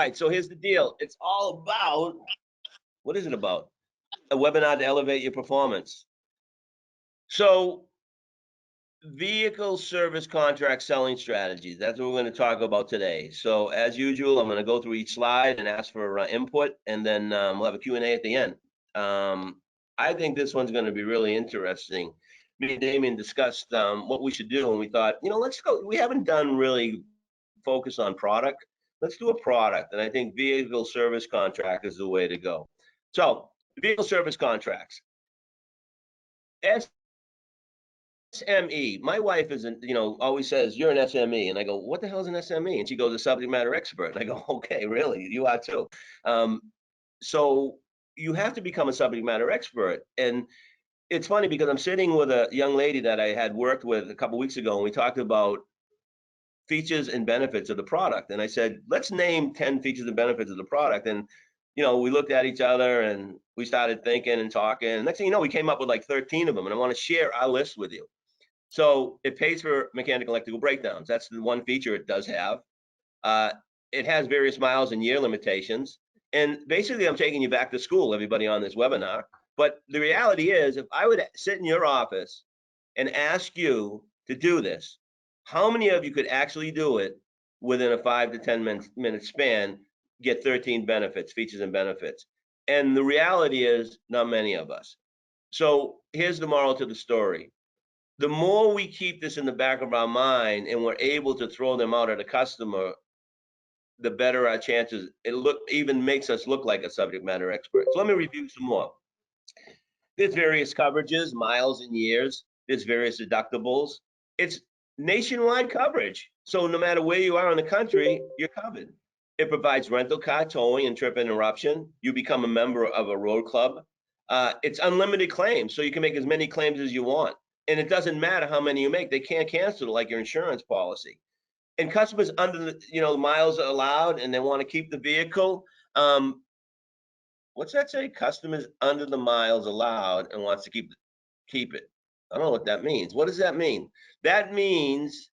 right, so here's the deal. It's all about, what is it about? A webinar to elevate your performance. So vehicle service contract selling strategies. That's what we're going to talk about today. So as usual, I'm going to go through each slide and ask for input, and then we'll have a Q&A at the end. I think this one's going to be really interesting. Me and Damien discussed what we should do, and we thought, let's go. We haven't done really focus on product. Let's do a product, and I think vehicle service contract is the way to go. So vehicle service contracts. SME. My wife isn't, always says, you're an SME. And I go, what the hell is an SME? And she goes, a subject matter expert. And I go, okay, really? You are too. So you have to become a subject matter expert. And it's funny because I'm sitting with a young lady that I had worked with a couple weeks ago, and we talked about features and benefits of the product. And I said, let's name 10 features and benefits of the product. And, we looked at each other and we started thinking and talking. And next thing you know, we came up with like 13 of them. And I want to share our list with you. So it pays for mechanical electrical breakdowns. That's the one feature it does have. It has various miles and year limitations. And basically, I'm taking you back to school, everybody on this webinar. But the reality is, if I would sit in your office and ask you to do this, how many of you could actually do it within a 5 to 10 minute span, get 13 benefits, features and benefits? And the reality is, not many of us. So here's the moral to the story. The more we keep this in the back of our mind and we're able to throw them out at a customer, the better our chances. It even makes us look like a subject matter expert. So let me review some more. There's various coverages, miles and years. There's various deductibles. It's nationwide coverage. So no matter where you are in the country, you're covered. It provides rental car towing and trip interruption. You become a member of a road club. It's unlimited claims, so you can make as many claims as you want. And it doesn't matter how many you make. They can't cancel it like your insurance policy. And customers under the miles are allowed and they want to keep the vehicle. What's that say? Customers under the miles allowed and wants to keep it. I don't know what that means. What does that mean? That means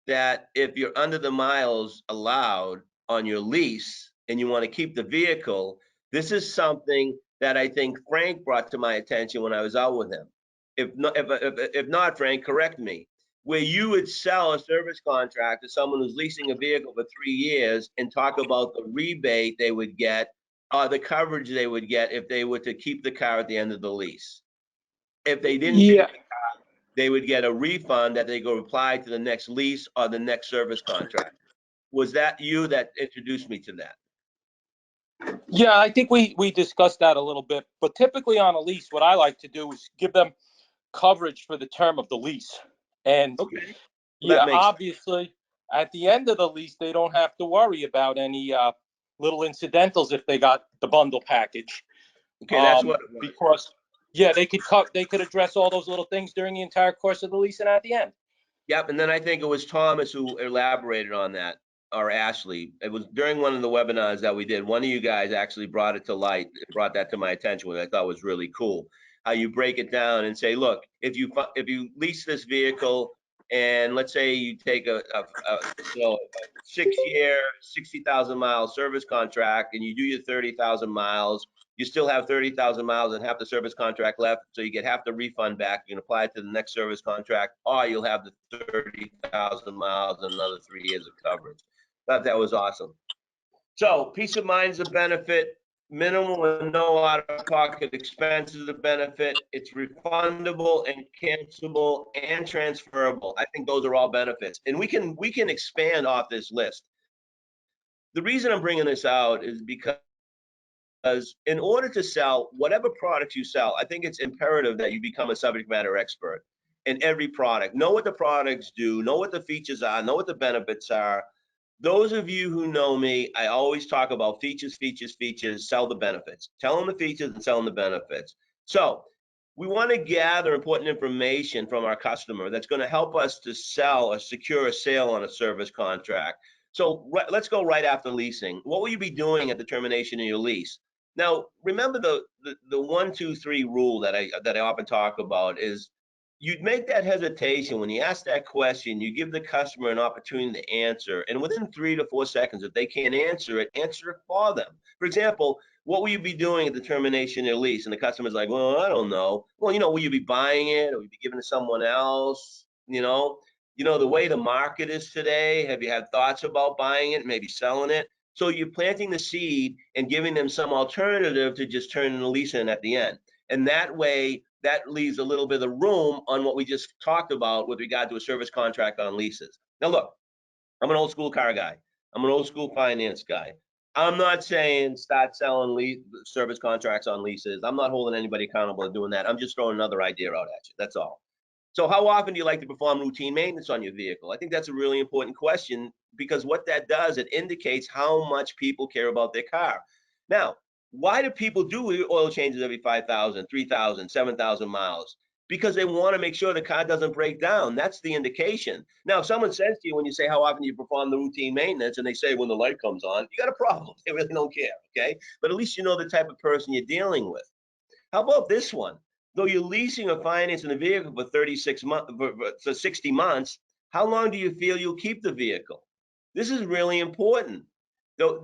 that if you're under the miles allowed on your lease and you want to keep the vehicle, this is something that I think Frank brought to my attention when I was out with him. If not, Frank, correct me. Where you would sell a service contract to someone who's leasing a vehicle for 3 years and talk about the rebate they would get or the coverage they would get if they were to keep the car at the end of the lease. If they didn't keep the car, they would get a refund that they go apply to the next lease or the next service contract. Was that you that introduced me to that? Yeah, I think we discussed that a little bit. But typically on a lease, what I like to do is give them coverage for the term of the lease. And okay. Yeah, obviously, sense. At the end of the lease, they don't have to worry about any little incidentals if they got the bundle package. Okay, that's what it was. Because they could address all those little things during the entire course of the lease and at the end. Yep, and then I think it was Thomas who elaborated on that, or Ashley. It was during one of the webinars that we did. One of you guys actually brought it to light, brought that to my attention, which I thought was really cool. How you break it down and say, look, if you lease this vehicle, and let's say you take a 6-year, 60,000 mile service contract, and you do your 30,000 miles, you still have 30,000 miles and half the service contract left, so you get half the refund back. You can apply it to the next service contract, or you'll have the 30,000 miles and another 3 years of coverage. Thought that was awesome. So peace of mind is a benefit. Minimal and no out-of-pocket expenses a benefit. It's refundable and cancelable and transferable. I think those are all benefits, and we can expand off this list. The reason I'm bringing this out is because in order to sell whatever product you sell, I think it's imperative that you become a subject matter expert in every product. Know what the products do, know what the features are, know what the benefits are. Those of you who know me, I always talk about features, features, features, sell the benefits. Tell them the features and sell them the benefits. So we want to gather important information from our customer that's going to help us to sell or secure a sale on a service contract. So let's go right after leasing. What will you be doing at the termination of your lease? Now, remember the 1, 2, 3 rule that I often talk about is you'd make that hesitation when you ask that question. You give the customer an opportunity to answer, and within 3 to 4 seconds, if they can't answer it for them. For example, what will you be doing at the termination of your lease? And the customer's like, well, I don't know. Well, will you be buying it, or will you be giving it to someone else? The way the market is today, have you had thoughts about buying it, maybe selling it? So you're planting the seed and giving them some alternative to just turning the lease in at the end. And that way, that leaves a little bit of room on what we just talked about with regard to a service contract on leases. Now, look, I'm an old school car guy. I'm an old school finance guy. I'm not saying start selling service contracts on leases. I'm not holding anybody accountable to doing that. I'm just throwing another idea out at you. That's all. So how often do you like to perform routine maintenance on your vehicle? I think that's a really important question, because what that does, it indicates how much people care about their car. Now, why do people do oil changes every 5,000, 3,000, 7,000 miles? Because they want to make sure the car doesn't break down. That's the indication. Now, if someone says to you, when you say how often do you perform the routine maintenance, and they say when the light comes on, you got a problem. They really don't care, okay? But at least you know the type of person you're dealing with. How about this one? Though you're leasing or financing a vehicle for 36 months, for 60 months, how long do you feel you'll keep the vehicle? This is really important. Though,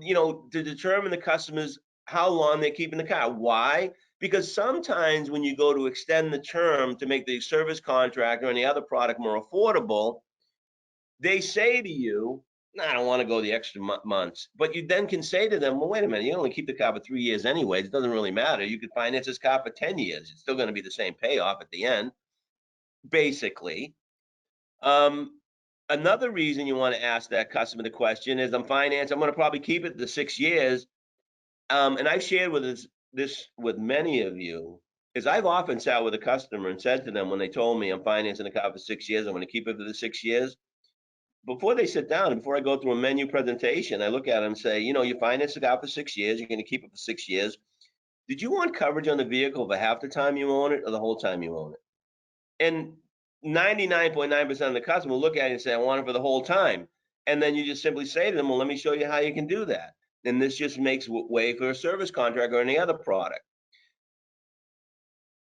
to determine the customers how long they're keeping the car. Why? Because sometimes when you go to extend the term to make the service contract or any other product more affordable, they say to you, "Nah, I don't want to go the extra months." But you then can say to them, well, wait a minute, you only keep the car for 3 years anyway. It doesn't really matter. You could finance this car for 10 years. It's still going to be the same payoff at the end, basically. Um, Another reason you want to ask that customer the question is, I'm financed, I'm going to probably keep it the 6 years. And I've shared this with many of you, is I've often sat with a customer and said to them, when they told me I'm financing a car for 6 years, I'm going to keep it for the 6 years. Before they sit down, before I go through a menu presentation, I look at them and say, you financed the car for 6 years, you're going to keep it for 6 years. Did you want coverage on the vehicle for half the time you own it or the whole time you own it? And 99.9% of the customer will look at it and say, I want it for the whole time. And then you just simply say to them, well, let me show you how you can do that. And this just makes way for a service contract or any other product.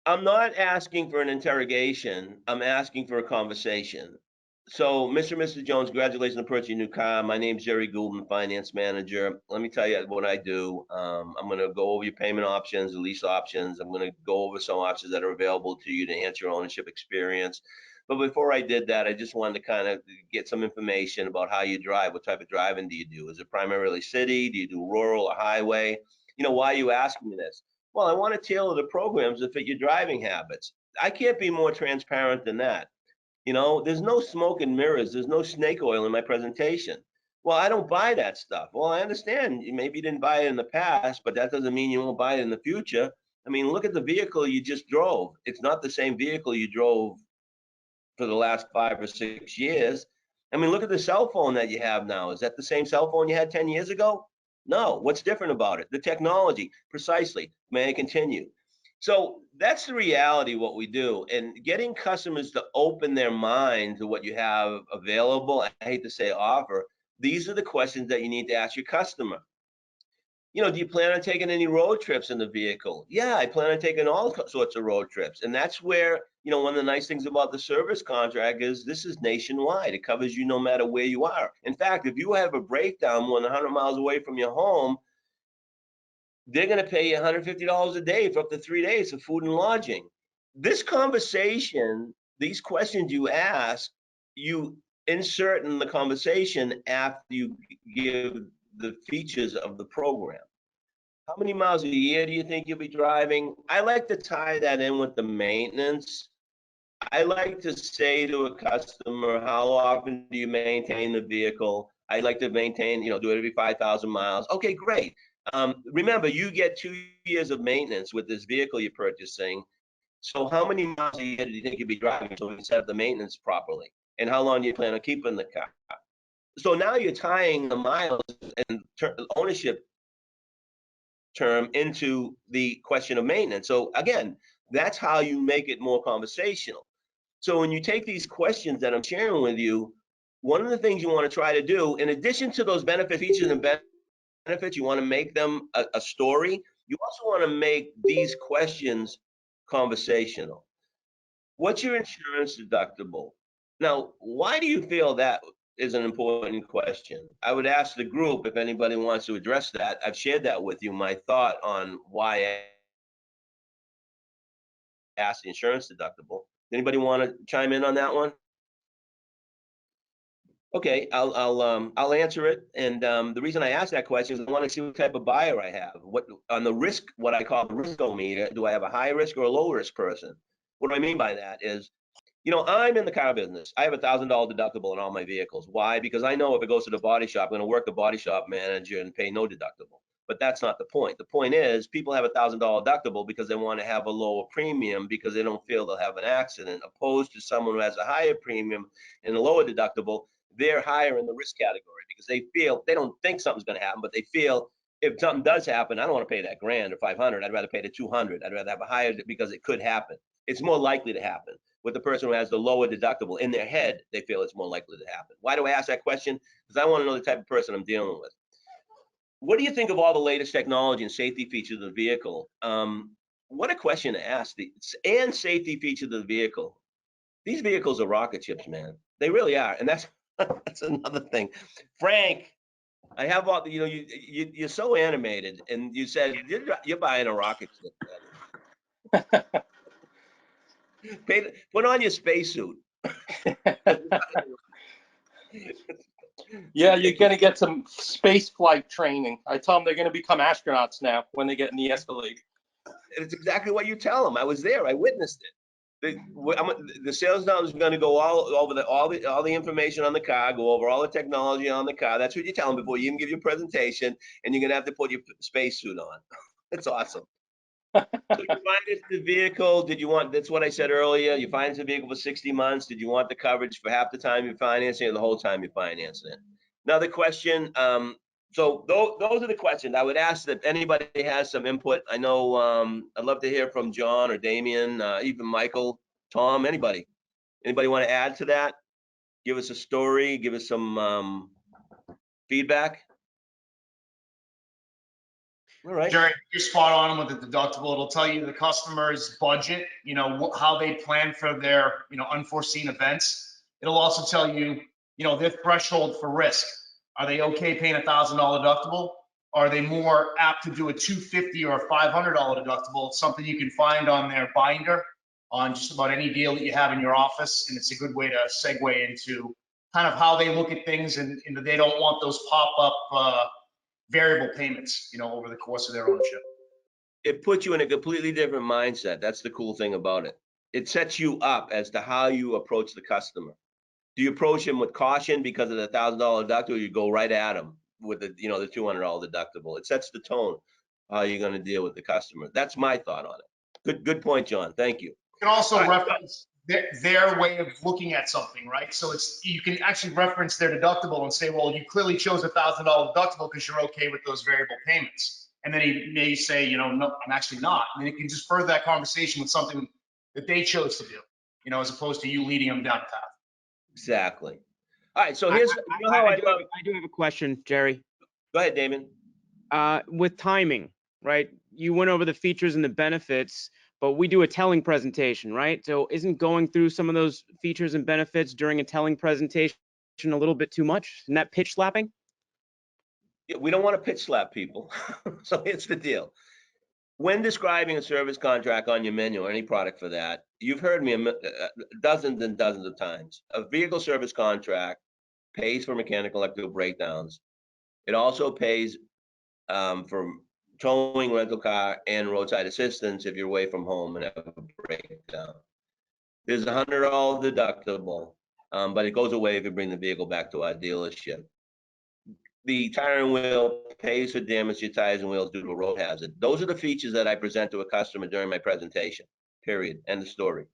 I'm not asking for an interrogation. I'm asking for a conversation. So, Mr. and Mrs. Jones, congratulations on purchasing a new car. My name's Gerry Gould, I'm the finance manager. Let me tell you what I do. I'm going to go over your payment options, the lease options. I'm going to go over some options that are available to you to enhance your ownership experience. But before I did that, I just wanted to kind of get some information about how you drive. What type of driving do you do? Is it primarily city? Do you do rural or highway? Why are you asking me this? Well, I want to tailor the programs to fit your driving habits. I can't be more transparent than that. There's no smoke and mirrors. There's no snake oil in my presentation. Well, I don't buy that stuff. Well, I understand. Maybe you didn't buy it in the past, but that doesn't mean you won't buy it in the future. I mean, look at the vehicle you just drove. It's not the same vehicle you drove for the last 5 or 6 years. I mean, look at the cell phone that you have now. Is that the same cell phone you had 10 years ago? No. What's different about it? The technology. Precisely. May I continue? So that's the reality of what we do. And getting customers to open their mind to what you have available, I hate to say offer, these are the questions that you need to ask your customer. Do you plan on taking any road trips in the vehicle? Yeah, I plan on taking all sorts of road trips. And that's where, one of the nice things about the service contract is this is nationwide. It covers you no matter where you are. In fact, if you have a breakdown more than 100 miles away from your home, they're going to pay you $150 a day for up to 3 days of food and lodging. This conversation, these questions you ask, you insert in the conversation after you give the features of the program. How many miles a year do you think you'll be driving? I like to tie that in with the maintenance. I like to say to a customer, how often do you maintain the vehicle? I like to maintain, do it every 5,000 miles. Okay, great. Remember, you get 2 years of maintenance with this vehicle you're purchasing. So how many miles a year do you think you'll be driving so we can set up the maintenance properly? And how long do you plan on keeping the car? So now you're tying the miles and ownership term into the question of maintenance. So again, that's how you make it more conversational. So when you take these questions that I'm sharing with you, one of the things you want to try to do, in addition to those benefit features and benefits, you want to make them a story. You also want to make these questions conversational. What's your insurance deductible? Now, why do you feel that is an important question? I would ask the group if anybody wants to address that. I've shared that with you, my thought on why I asked the insurance deductible. Anybody want to chime in on that one? Okay, I'll answer it. And the reason I asked that question is I want to see what type of buyer I have. What on the risk, what I call the riskometer, do I have a high risk or a low risk person? What do I mean by that is, I'm in the car business. I have $1,000 deductible on all my vehicles. Why? Because I know if it goes to the body shop, I'm going to work the body shop manager and pay no deductible. But that's not the point. The point is, people have $1,000 deductible because they want to have a lower premium because they don't feel they'll have an accident, opposed to someone who has a higher premium and a lower deductible. They're higher in the risk category because they don't think something's going to happen, but they feel if something does happen, I don't want to pay that grand or 500. I'd rather pay the 200. I'd rather have a higher because it could happen. It's more likely to happen with the person who has the lower deductible. In their head, they feel it's more likely to happen. Why do I ask that question? Because I want to know the type of person I'm dealing with. What do you think of all the latest technology and safety features of the vehicle? What a question to ask. And safety features of the vehicle. These vehicles are rocket ships, man. They really are, and that's that's another thing. Frank, I have all you're so animated, and you said you're buying a rocket ship, man. Put on your spacesuit. Yeah, you're going to get some space flight training. I tell them they're going to become astronauts now when they get in the Escalade. It's exactly what you tell them. I was there. I witnessed it. The sales now is going to go all over all the information on the car, go over all the technology on the car. That's what you tell them before you even give your presentation, and you're going to have to put your spacesuit on. It's awesome. So you financed the vehicle. Did you want? That's what I said earlier. You financed the vehicle for 60 months. Did you want the coverage for half the time you're financing, or the whole time you're financing it? Another question. So those are the questions I would ask that anybody has some input. I know I'd love to hear from John or Damien, even Michael, Tom, anybody. Anybody want to add to that? Give us a story. Give us some feedback. All right. Gerry, you're spot on with the deductible. It'll tell you the customer's budget, how they plan for their, unforeseen events. It'll also tell you, their threshold for risk. Are they okay paying $1,000 deductible? Are they more apt to do a $250 or a $500 deductible? It's something you can find on their binder on just about any deal that you have in your office. And it's a good way to segue into kind of how they look at things, and they don't want those pop-up variable payments, over the course of their ownership. It puts you in a completely different mindset. That's the cool thing about it. It sets you up as to how you approach the customer. Do you approach him with caution because of the $1,000 deductible, or you go right at him with the $200 deductible? It sets the tone how you're going to deal with the customer. That's my thought on it. Good point, John. Thank you. You can also reference their way of looking at something, right? So you can actually reference their deductible and say, well, you clearly chose $1,000 deductible because you're okay with those variable payments. And then he may say, no, I'm actually not. And then you can just further that conversation with something that they chose to do, as opposed to you leading them down the path. Exactly. All right. So here's I do have a question, Gerry. Go ahead, Damon. With timing, right? You went over the features and the benefits, but we do a telling presentation, right? So isn't going through some of those features and benefits during a telling presentation a little bit too much? Isn't that pitch slapping? Yeah, we don't want to pitch slap people. So here's the deal. When describing a service contract on your menu or any product for that, you've heard me dozens and dozens of times. A vehicle service contract pays for mechanical electrical breakdowns. It also pays for towing, rental car, and roadside assistance if you're away from home and have a breakdown. There's $100 deductible, but it goes away if you bring the vehicle back to our dealership. The tire and wheel pays for damage to tires and wheels due to a road hazard. Those are the features that I present to a customer during my presentation, period, end of story.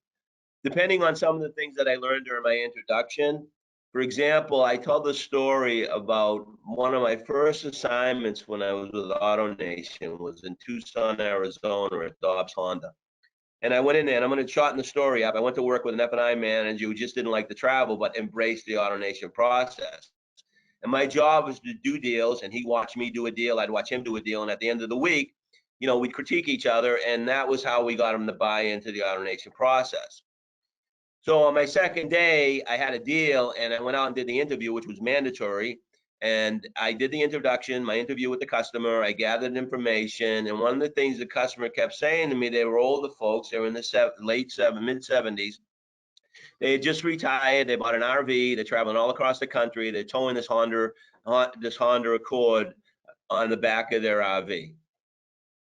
Depending on some of the things that I learned during my introduction, for example, I told the story about one of my first assignments when I was with AutoNation was in Tucson, Arizona at Dobbs Honda. And I went in there, and I'm going to shorten the story up. I went to work with an F&I manager who just didn't like to travel, but embraced the AutoNation process. And my job was to do deals, and he watched me do a deal. I'd watch him do a deal. And at the end of the week, we'd critique each other. And that was how we got him to buy into the AutoNation process. So on my second day, I had a deal and I went out and did the interview, which was mandatory. And I did the introduction, my interview with the customer. I gathered information. And one of the things the customer kept saying to me, they were older folks. They were in the mid 70s. They had just retired. They bought an RV. They're traveling all across the country. They're towing this Honda Accord on the back of their RV.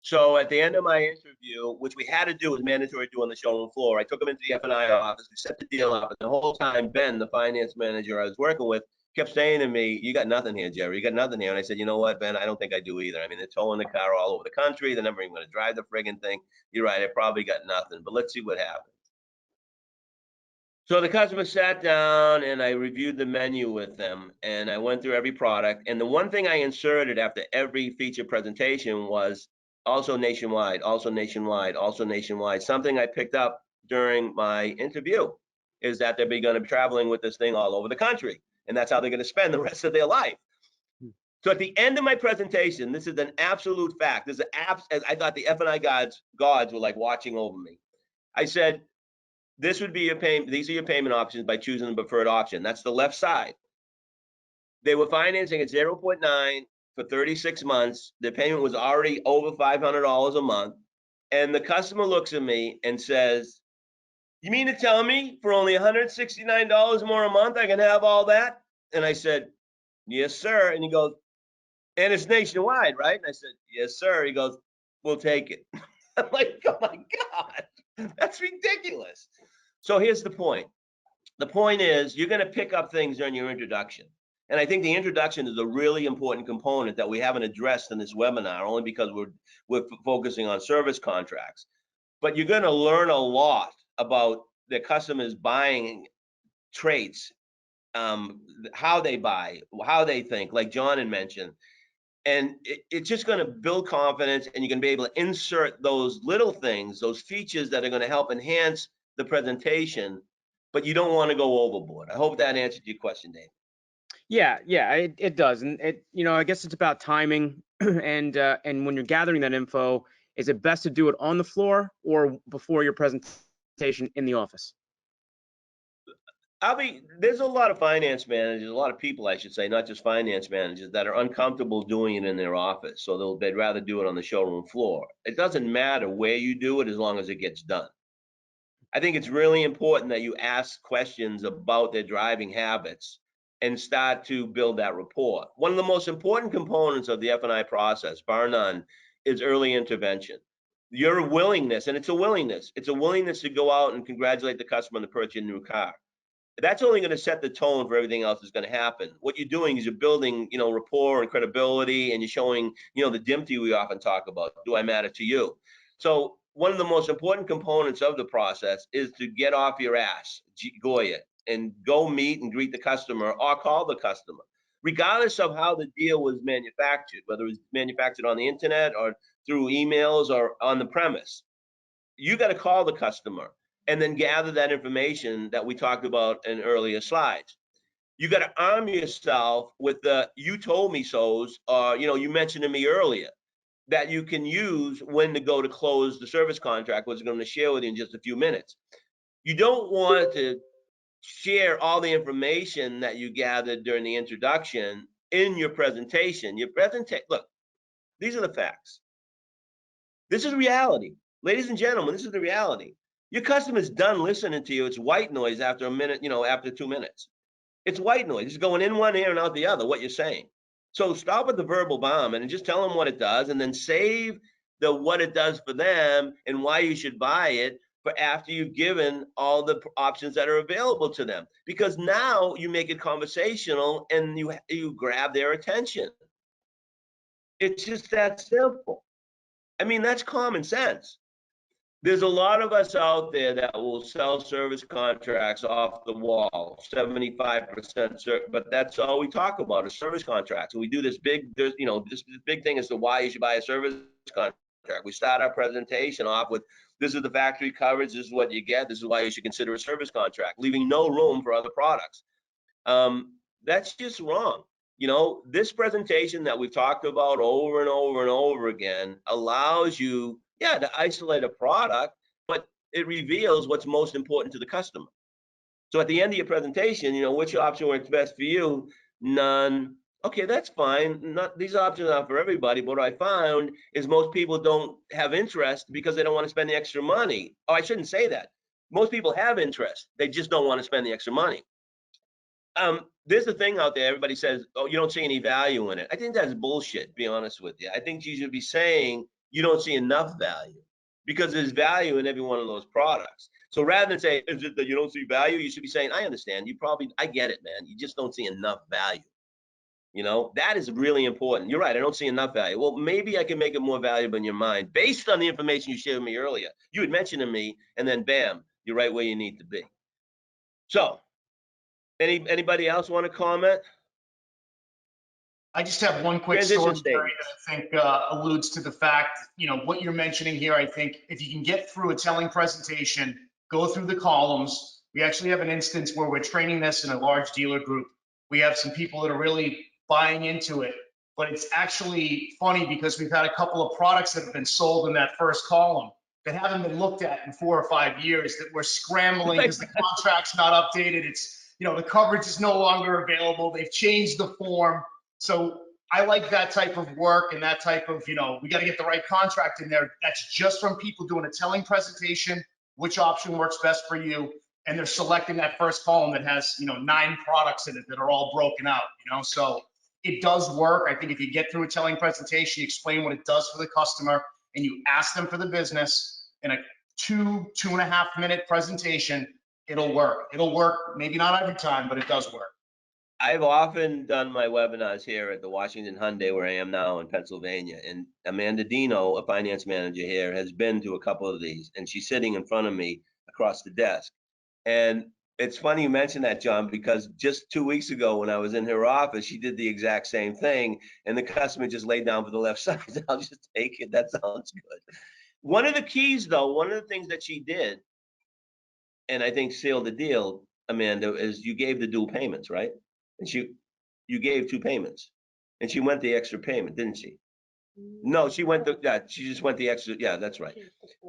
So at the end of my interview, which we had to do, was mandatory to do on the showroom floor, I took them into the F&I office. We set the deal up. And the whole time, Ben, the finance manager I was working with, kept saying to me, "You got nothing here, Gerry. You got nothing here." And I said, "You know what, Ben? I don't think I do either. I mean, they're towing the car all over the country. They're never even going to drive the friggin' thing. You're right. I probably got nothing. But let's see what happens." So the customer sat down and I reviewed the menu with them and I went through every product. And the one thing I inserted after every feature presentation was also nationwide, also nationwide, also nationwide. Something I picked up during my interview is that they're going to be traveling with this thing all over the country. And that's how they're going to spend the rest of their life. So at the end of my presentation, this is an absolute fact. This is I thought the F&I gods were like watching over me. I said, this would be your payment. These are your payment options by choosing the preferred option. That's the left side. They were financing at 0.9 for 36 months. The payment was already over $500 a month. And the customer looks at me and says, "You mean to tell me for only $169 more a month, I can have all that?" And I said, "Yes, sir." And he goes, "And it's nationwide, right?" And I said, "Yes, sir." He goes, "We'll take it." I'm like, "Oh my God, that's ridiculous." So here's the point. The point is you're going to pick up things during your introduction. And I think the introduction is a really important component that we haven't addressed in this webinar, only because we're focusing on service contracts. But you're going to learn a lot about the customers' buying traits, how they buy, how they think, like John had mentioned. And it's just going to build confidence, and you're going to be able to insert those little things, those features that are going to help enhance the presentation, but you don't want to go overboard. I hope that answered your question, Dave. Yeah, it does, and I guess it's about timing, and when you're gathering that info, is it best to do it on the floor or before your presentation in the office? There's a lot of finance managers, a lot of people, I should say, not just finance managers, that are uncomfortable doing it in their office. So they'd rather do it on the showroom floor. It doesn't matter where you do it as long as it gets done. I think it's really important that you ask questions about their driving habits and start to build that rapport. One of the most important components of the F&I process, bar none, is early intervention. Your willingness, and it's a willingness to go out and congratulate the customer on the purchase of a new car. That's only going to set the tone for everything else that's going to happen. What you're doing is you're building, rapport and credibility, and you're showing, the DIMTY we often talk about. Do I matter to you? So one of the most important components of the process is to get off your ass, Goya, and go meet and greet the customer or call the customer, regardless of how the deal was manufactured, whether it was manufactured on the internet or through emails or on the premise. You got to call the customer and then gather that information that we talked about in earlier slides. You got to arm yourself with the "you told me so's," or you mentioned to me earlier, that you can use when to go to close the service contract, which I'm going to share with you in just a few minutes. You don't want to share all the information that you gathered during the introduction in your presentation. Look, these are the facts. This is reality. Ladies and gentlemen, this is the reality. Your customer's done listening to you. It's white noise after a minute, after 2 minutes. It's white noise. It's going in one ear and out the other, what you're saying. So stop with the verbal bomb and just tell them what it does, and then save the what it does for them and why you should buy it for after you've given all the options that are available to them. Because now you make it conversational and you grab their attention. It's just that simple. I mean, that's common sense. There's a lot of us out there that will sell service contracts off the wall, 75%, but that's all we talk about is service contracts. And we do this big thing as to why you should buy a service contract. We start our presentation off with, this is the factory coverage, this is what you get, this is why you should consider a service contract, leaving no room for other products. That's just wrong. This presentation that we've talked about over and over and over again allows you, to isolate a product, but it reveals what's most important to the customer. So at the end of your presentation, which option works best for you? None. Okay, that's fine. Not these options aren't for everybody. But what I found is most people don't have interest because they don't want to spend the extra money. Oh, I shouldn't say that. Most people have interest. They just don't want to spend the extra money. There's the thing out there. Everybody says, "Oh, you don't see any value in it." I think that's bullshit. To be honest with you, I think you should be saying you don't see enough value because there's value in every one of those products. So rather than say, "Is it that you don't see value?" you should be saying, "I understand. I get it, man. You just don't see enough value." That is really important. You're right. I don't see enough value. Well, maybe I can make it more valuable in your mind based on the information you shared with me earlier. You had mentioned to me, and then bam, you're right where you need to be. So, anybody else want to comment? I just have one quick Transition story, Gerry, statements. that I think alludes to the fact, what you're mentioning here. I think if you can get through a telling presentation, go through the columns. We actually have an instance where we're training this in a large dealer group. We have some people that are really buying into it, but it's actually funny because we've had a couple of products that have been sold in that first column that haven't been looked at in 4 or 5 years, that we're scrambling because the contract's not updated. It's, the coverage is no longer available. They've changed the form. So I like that type of work and that type of, we got to get the right contract in there. That's just from people doing a telling presentation, which option works best for you. And they're selecting that first column that has, 9 products in it that are all broken out, so it does work. I think if you get through a telling presentation, you explain what it does for the customer and you ask them for the business in a 2.5 minute presentation, it'll work. It'll work. Maybe not every time, but it does work. I've often done my webinars here at the Washington Hyundai, where I am now in Pennsylvania. And Amanda Dino, a finance manager here, has been to a couple of these, and she's sitting in front of me across the desk. And it's funny you mentioned that, John, because just 2 weeks ago when I was in her office, she did the exact same thing, and the customer just laid down for the left side. I'll just take it. That sounds good. One of the keys, though, one of the things that she did, and I think sealed the deal, Amanda, is you gave the dual payments, right? And you gave 2 payments, and she went the extra payment, didn't she? No, she just went the extra. Yeah, that's right.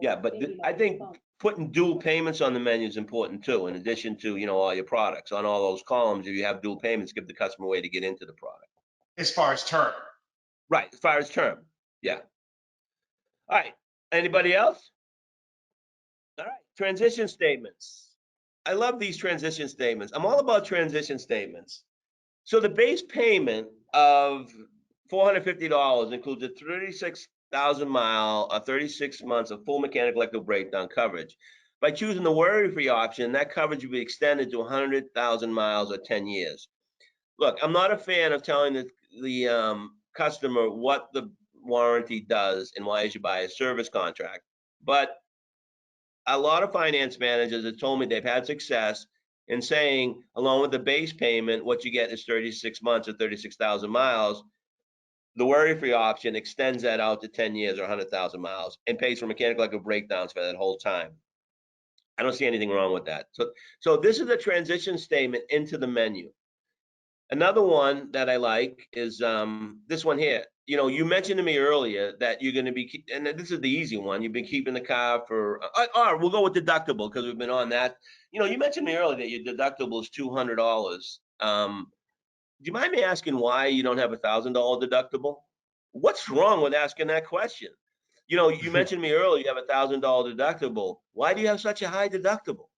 Yeah, but I think putting dual payments on the menu is important too, in addition to, all your products on all those columns. If you have dual payments, give the customer a way to get into the product. As far as term. Right, as far as term. Yeah. All right. Anybody else? All right. Transition statements. I love these transition statements. I'm all about transition statements. So the base payment of $450 includes a 36,000 mile or 36 months of full mechanical electrical breakdown coverage. By choosing the worry-free option, that coverage will be extended to 100,000 miles or 10 years. Look, I'm not a fan of telling the customer what the warranty does and why you should buy a service contract, but a lot of finance managers have told me they've had success in saying, along with the base payment, what you get is 36 months or 36,000 miles. The worry-free option extends that out to 10 years or 100,000 miles and pays for mechanical electrical breakdowns for that whole time. I don't see anything wrong with that. So this is a transition statement into the menu. Another one that I like is this one here. You mentioned to me earlier that you're going to be, and this is the easy one. You've been keeping the car for, or we'll go with deductible because we've been on that. You mentioned to me earlier that your deductible is $200. Do you mind me asking why you don't have $1,000 deductible? What's wrong with asking that question? You mentioned to me earlier you have $1,000 deductible. Why do you have such a high deductible?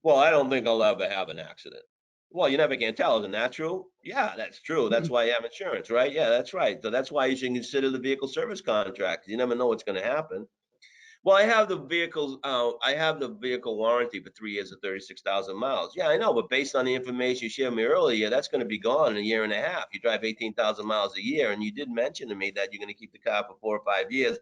Well, I don't think I'll ever have an accident. Well, you never can tell. Isn't that true? Yeah, that's true. That's why you have insurance, right? Yeah, that's right. So that's why you should consider the vehicle service contract. You never know what's going to happen. Well, I have the vehicle warranty for 3 years of 36,000 miles. Yeah, I know, but based on the information you shared with me earlier, that's going to be gone in a year and a half. You drive 18,000 miles a year, and you did mention to me that you're going to keep the car for 4 or 5 years.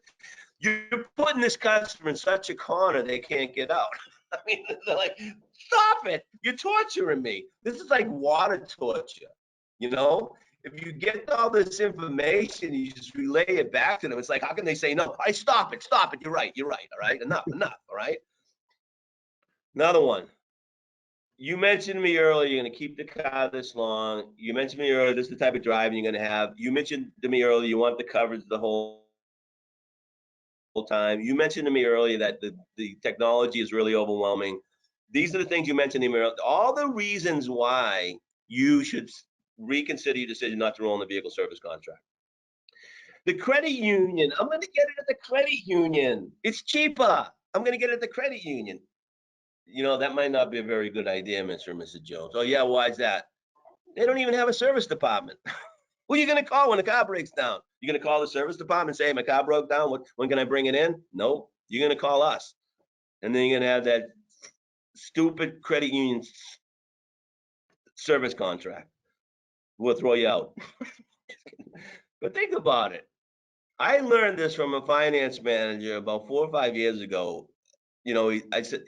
You're putting this customer in such a corner they can't get out. I mean, they're like, stop it. You're torturing me. This is like water torture, If you get all this information, you just relay it back to them. It's like, how can they say no? Stop it. You're right. All right. Enough. All right. Another one. You mentioned to me earlier you're going to keep the car this long. You mentioned to me earlier this is the type of driving you're going to have. You mentioned to me earlier you want the coverage the whole time. You mentioned to me earlier that the technology is really overwhelming. These are the things you mentioned, Emil. All the reasons why you should reconsider your decision not to roll in the vehicle service contract. The credit union, I'm going to get it at the credit union. It's cheaper. I'm going to get it at the credit union. You know, that might not be a very good idea, Mr. and Mrs. Jones. Oh, yeah, why is that? They don't even have a service department. Who are you going to call when the car breaks down? You're going to call the service department and say, hey, my car broke down. When can I bring it in? No, you're going to call us. And then you're going to have that stupid credit union service contract. We'll throw you out. But think about it. I learned this from a finance manager about 4 or 5 years ago. You know, I said,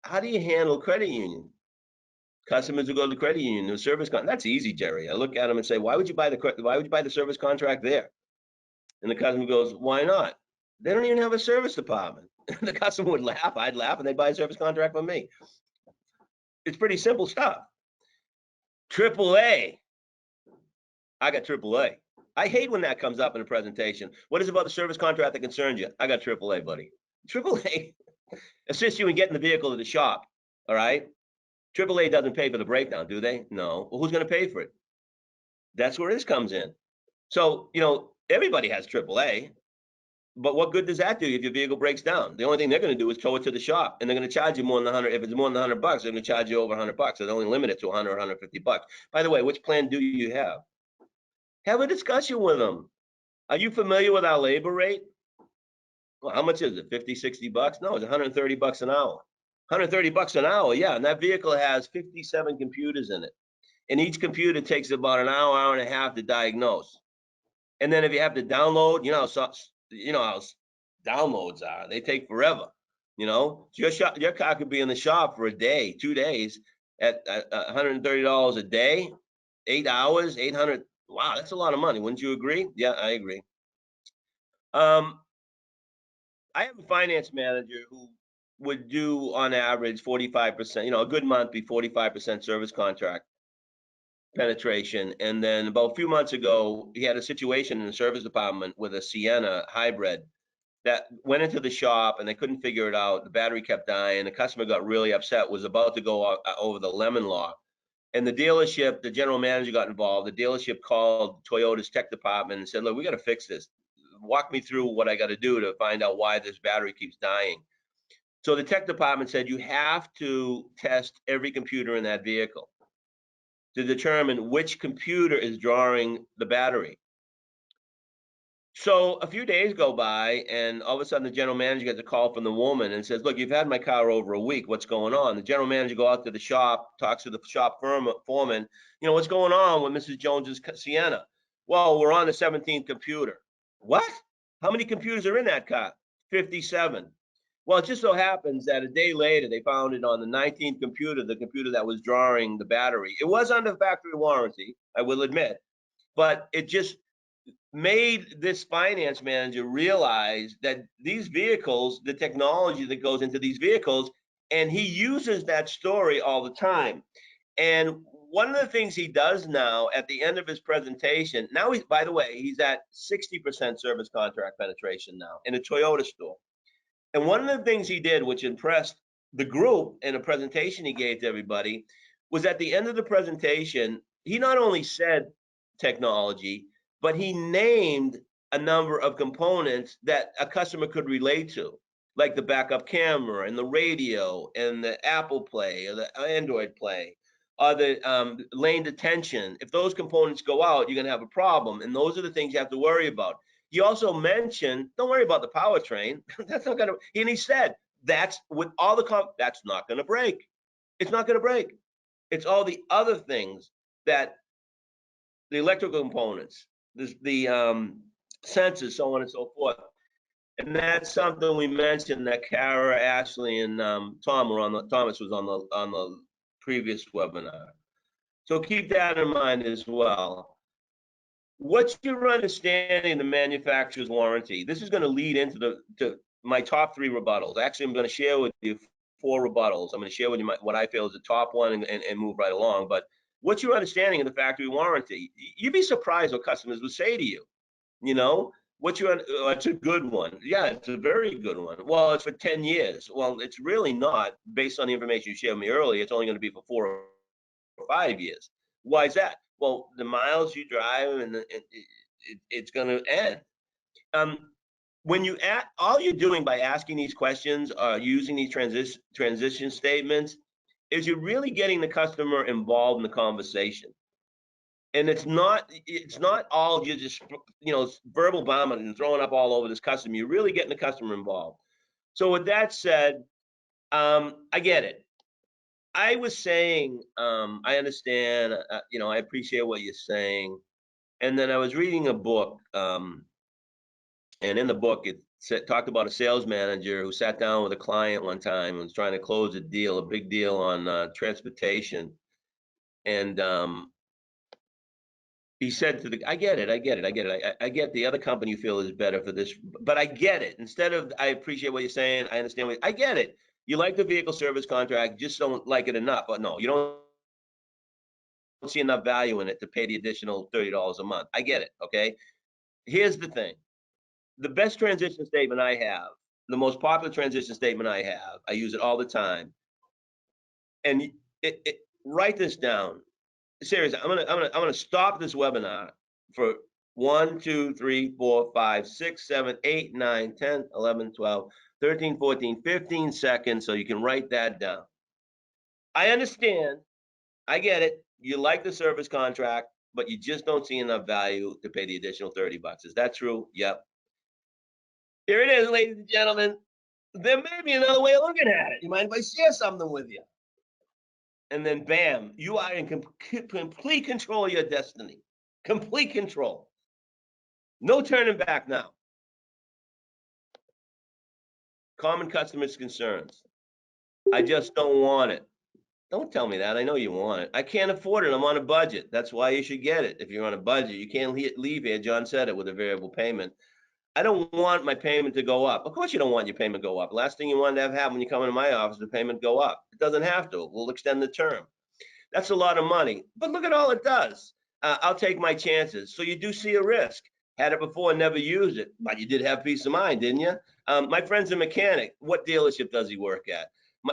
how do you handle credit union? Customers who go to the credit union, the service contract. That's easy, Jerry. I look at them and say, why would you buy the service contract there? And the customer goes, why not? They don't even have a service department. The customer would laugh, I'd laugh, and they'd buy a service contract from me. It's pretty simple stuff. AAA. I got AAA. I hate when that comes up in a presentation. What is about the service contract that concerns you? I got AAA, buddy. AAA assists you in getting the vehicle to the shop, all right? AAA doesn't pay for the breakdown, do they? No. Well, who's going to pay for it? That's where this comes in. So, you know, everybody has AAA, but what good does that do if your vehicle breaks down? The only thing they're going to do is tow it to the shop, and they're going to charge you more than 100. If it's more than $100, they're going to charge you over $100. So they only limit it to 100 or 150 bucks. By the way, which plan do you have? Have a discussion with them. Are you familiar with our labor rate? Well, how much is it? 50, 60 bucks? No, it's 130 bucks an hour. 130 bucks an hour, yeah. And that vehicle has 57 computers in it. And each computer takes about an hour, hour and a half to diagnose. And then if you have to download, you know how downloads are. They take forever. You know, so your car could be in the shop for a day, 2 days at $130 a day, 8 hours, 800. Wow, that's a lot of money. Wouldn't you agree? Yeah, I agree. I have a finance manager who would do on average 45%, you know, a good month be 45% service contract penetration. And then about a few months ago, he had a situation in the service department with a Sienna hybrid that went into the shop and they couldn't figure it out. The battery kept dying. The customer got really upset, was about to go over the lemon law. And the dealership, the general manager got involved. The dealership called Toyota's tech department and said, look, we got to fix this. Walk me through what I got to do to find out why this battery keeps dying. So the tech department said, you have to test every computer in that vehicle to determine which computer is drawing the battery. So a few days go by, and all of a sudden the general manager gets a call from the woman and says, look, you've had my car over a week. What's going on? The general manager goes out to the shop, talks to the shop foreman. You know, what's going on with Mrs. Jones's Sienna? Well, we're on the 17th computer. What? How many computers are in that car? 57. Well, it just so happens that a day later, they found it on the 19th computer, the computer that was drawing the battery. It was under factory warranty, I will admit, but it just made this finance manager realize that these vehicles, the technology that goes into these vehicles, and he uses that story all the time. And one of the things he does now at the end of his presentation, now he's, by the way, he's at 60% service contract penetration now in a Toyota store. And one of the things he did, which impressed the group in a presentation he gave to everybody, was at the end of the presentation, he not only said technology, but he named a number of components that a customer could relate to, like the backup camera and the radio and the Apple Play or the Android Play, or the lane detection. If those components go out, you're going to have a problem. And those are the things you have to worry about. He also mentioned, don't worry about the powertrain. That's not going to, and he said, that's with all the, that's not going to break. It's not going to break. It's all the other things that the electrical components, the sensors, so on and so forth. And that's something we mentioned that Kara, Ashley, and Tom were on the, Thomas was on the previous webinar. So keep that in mind as well. What's your understanding of the manufacturer's warranty? This is going to lead into my top 3 rebuttals. Actually, I'm going to share with you 4 rebuttals. I'm going to share with you what I feel is the top one and move right along. But what's your understanding of the factory warranty? You'd be surprised what customers would say to you. You know, What's your, it's a good one. Yeah, it's a very good one. Well, it's for 10 years. Well, it's really not based on the information you shared with me earlier. It's only going to be for 4 or 5 years. Why is that? Well, the miles you drive and it's going to end. When you all you're doing by asking these questions or using these transition statements is you're really getting the customer involved in the conversation. And it's not all you're just, verbal bombing and throwing up all over this customer. You're really getting the customer involved. So with that said, I get it. I was saying, I understand, I appreciate what you're saying. And then I was reading a book, and in the book, it talked about a sales manager who sat down with a client one time and was trying to close a big deal on transportation. And he said to I get it. I get the other company you feel is better for this, but I get it. Instead of, I appreciate what you're saying, I understand I get it. You like the vehicle service contract, just don't like it enough. But no, you don't see enough value in it to pay the additional $30 a month. I get it, okay? Here's the thing. The best transition statement I have, the most popular transition statement I have, I use it all the time. And write this down. Seriously, I'm gonna stop this webinar for 1, 2, 3, 4, 5, 6, 7, 8, 9, 10, 11, 12, 13, 14, 15 seconds so you can write that down. I understand. I get it. You like the service contract, but you just don't see enough value to pay the additional 30 bucks. Is that true? Yep. Here it is, ladies and gentlemen. There may be another way of looking at it. You mind if I share something with you? And then bam, you are in complete control of your destiny. Complete control. No turning back now. Common customers' concerns. I just don't want it. Don't tell me that. I know you want it. I can't afford it. I'm on a budget. That's why you should get it. If you're on a budget, you can't leave here. John said it, with a variable payment. I don't want my payment to go up. Of course you don't want your payment to go up. Last thing you want to have happen when you come into my office, the payment go up. It doesn't have to. We'll extend the term. That's a lot of money. But look at all it does. I'll take my chances. So you do see a risk. Had it before, never used it. But you did have peace of mind, didn't you? My friend's a mechanic. What dealership does he work at?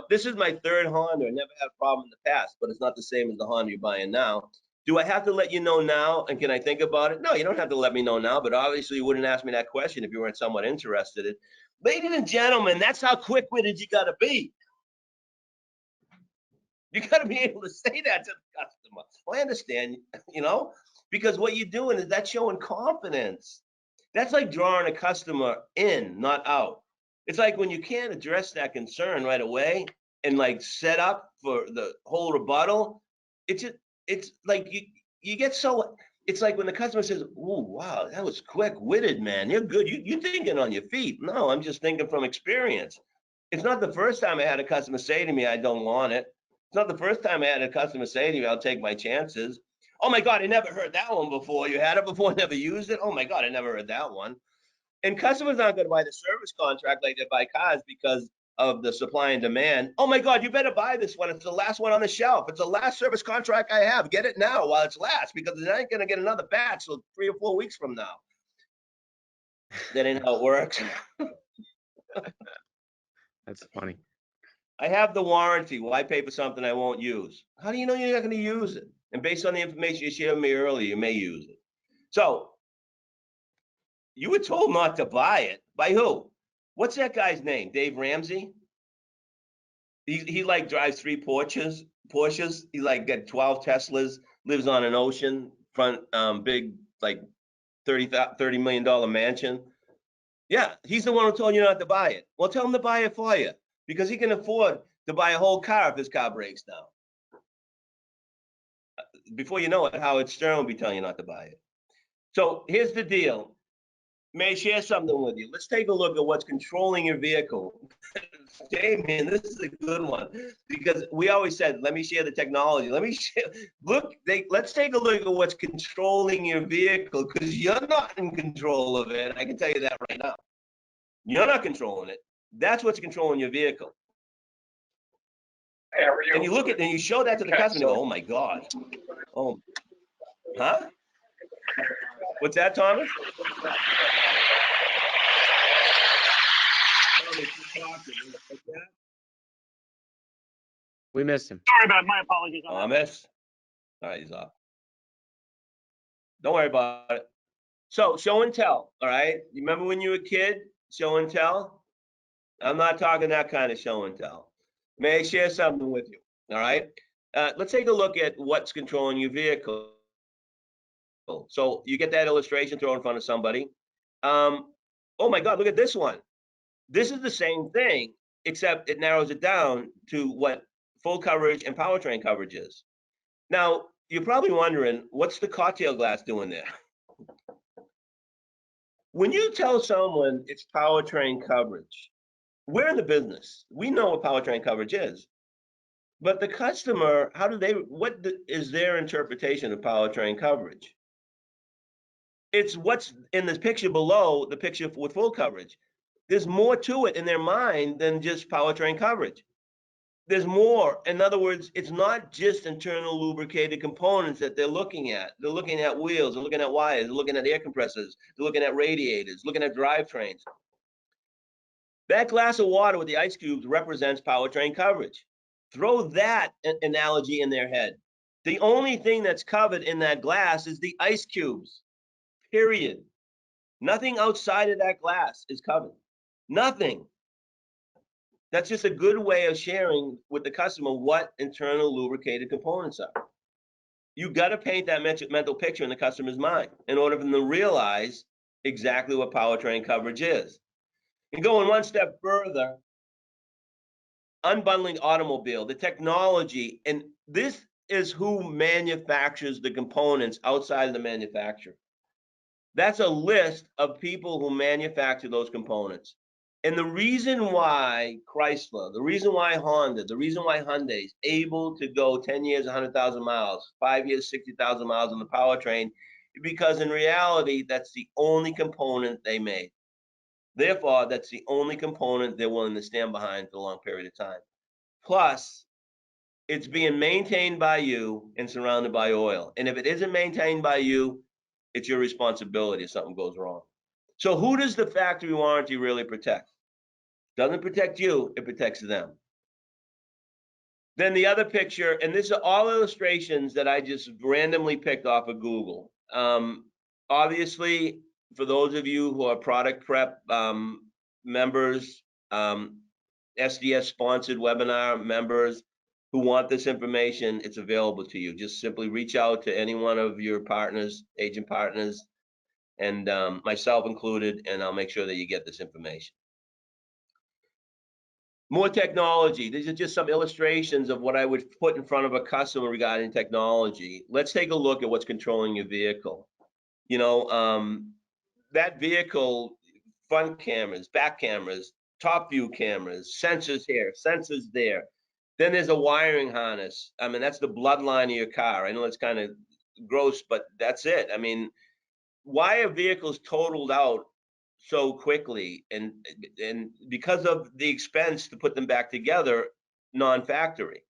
This is my third Honda. I never had a problem in the past, but it's not the same as the Honda you're buying now. Do I have to let you know now? And can I think about it? No, you don't have to let me know now, but obviously you wouldn't ask me that question if you weren't somewhat interested in it. Ladies and gentlemen, that's how quick-witted you got to be. You got to be able to say that to the customer. Well, I understand, because what you're doing is that's showing confidence. That's like drawing a customer in, not out. It's like when you can't address that concern right away and like set up for the whole rebuttal. It's like you get so. It's like when the customer says, "Oh, wow, that was quick-witted, man. You're good. You're thinking on your feet." No, I'm just thinking from experience. It's not the first time I had a customer say to me, "I don't want it." It's not the first time I had a customer say to me, "I'll take my chances." Oh my God, I never heard that one before. You had it before, never used it. Oh my God, I never heard that one. And customers aren't going to buy the service contract like they buy cars because of the supply and demand. Oh my God, you better buy this one. It's the last one on the shelf. It's the last service contract I have. Get it now while it's last, because I ain't going to get another batch till 3 or 4 weeks from now. That ain't how it works. That's funny. I have the warranty. Why pay for something I won't use? How do you know you're not going to use it? And based on the information you shared with me earlier, you may use it. So you were told not to buy it. By who? What's that guy's name? Dave Ramsey? He like drives 3 Porsches. He like got 12 Teslas, lives on an ocean front, big, like $30 million mansion. Yeah, he's the one who told you not to buy it. Well, tell him to buy it for you, because he can afford to buy a whole car if his car breaks down. Before you know it, Howard Stern will be telling you not to buy it. So here's the deal. May I share something with you? Let's take a look at what's controlling your vehicle. Damien, this is a good one, because we always said, let me share the technology. Let me share. Let's take a look at what's controlling your vehicle, because you're not in control of it. I can tell you that right now. You're not controlling it. That's what's controlling your vehicle. And you look at, and you show that to the customer and go, oh my God. Oh, huh? What's that, Thomas? We missed him. Sorry about it. My apologies on Oh, I that. missed. All right, he's off. Don't worry about it. So show and tell, all right? You remember when you were a kid, show and tell? I'm not talking that kind of show and tell. May I share something with you, all right? Let's take a look at what's controlling your vehicle. So you get that illustration thrown in front of somebody. Oh my God, look at this one. This is the same thing, except it narrows it down to what full coverage and powertrain coverage is. Now, you're probably wondering, what's the cocktail glass doing there? When you tell someone it's powertrain coverage, we're in the business. We know what powertrain coverage is. But the customer, what is their interpretation of powertrain coverage? It's what's in the picture below the picture with full coverage. There's more to it in their mind than just powertrain coverage. There's more. In other words, it's not just internal lubricated components that they're looking at. They're looking at wheels, they're looking at wires, they're looking at air compressors, they're looking at radiators, looking at drivetrains. That glass of water with the ice cubes represents powertrain coverage. Throw that analogy in their head. The only thing that's covered in that glass is the ice cubes, period. Nothing outside of that glass is covered. Nothing. That's just a good way of sharing with the customer what internal lubricated components are. You got to paint that mental picture in the customer's mind in order for them to realize exactly what powertrain coverage is. And going one step further, unbundling automobile, the technology, and this is who manufactures the components outside of the manufacturer. That's a list of people who manufacture those components. And the reason why Chrysler, the reason why Honda, the reason why Hyundai is able to go 10 years, 100,000 miles, 5 years, 60,000 miles on the powertrain, because in reality, that's the only component they made. Therefore, that's the only component they're willing to stand behind for a long period of time. Plus, it's being maintained by you and surrounded by oil. And if it isn't maintained by you, it's your responsibility if something goes wrong. So who does the factory warranty really protect? Doesn't protect you, it protects them. Then the other picture, and these are all illustrations that I just randomly picked off of Google. Obviously, for those of you who are product prep members, SDS sponsored webinar members who want this information, it's available to you. Just simply reach out to any one of your partners, agent partners, and myself included, and I'll make sure that you get this information. More technology. These are just some illustrations of what I would put in front of a customer regarding technology. Let's take a look at what's controlling your vehicle. You know, that vehicle, front cameras, back cameras, top view cameras, sensors here, sensors there. Then there's a wiring harness. I mean, that's the bloodline of your car. I know it's kind of gross, but that's it. I mean, why are vehicles totaled out so quickly? And because of the expense to put them back together, non-factory.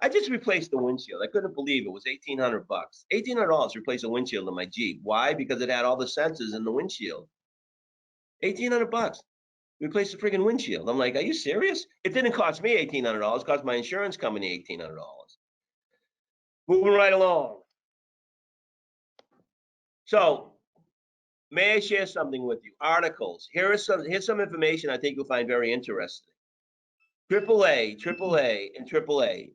I just replaced the windshield. I couldn't believe it was $1,800. $1,800 to replace a windshield in my Jeep. Why? Because it had all the sensors in the windshield. $1,800. Replace the friggin' windshield. I'm like, are you serious? It didn't cost me $1,800. It cost my insurance company $1,800. Moving right along. So, may I share something with you? Articles. Here's some information I think you'll find very interesting. AAA, and AAA.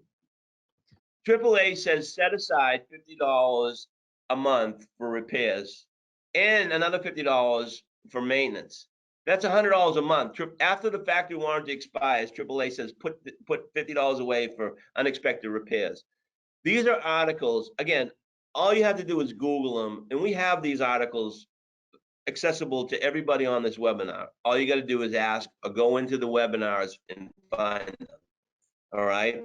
AAA says set aside $50 a month for repairs and another $50 for maintenance. That's $100 a month. After the factory warranty expires, AAA says put $50 away for unexpected repairs. These are articles. Again, all you have to do is Google them, and we have these articles accessible to everybody on this webinar. All you got to do is ask or go into the webinars and find them. All right.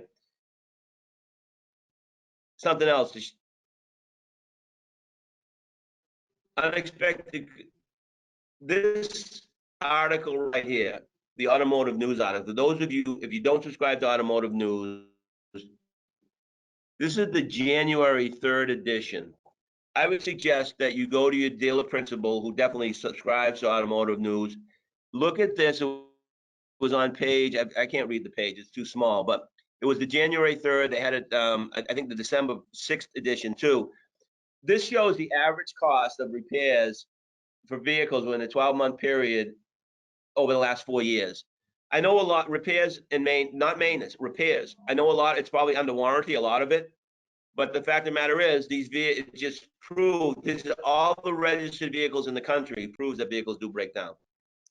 Something else. Unexpected. This article right here, the automotive news article. For those of you, if you don't subscribe to automotive news, this is the January 3rd edition. I would suggest that you go to your dealer principal who definitely subscribes to automotive news. Look at this. was on page, I can't read the page, it's too small, but it was the January 3rd. They had it, I think the December 6th edition too. This shows the average cost of repairs for vehicles within a 12-month period over the last 4 years. I know a lot repairs and not maintenance, repairs. I know a lot, it's probably under warranty, a lot of it. But the fact of the matter is, these vehicles just prove, this is all the registered vehicles in the country, proves that vehicles do break down.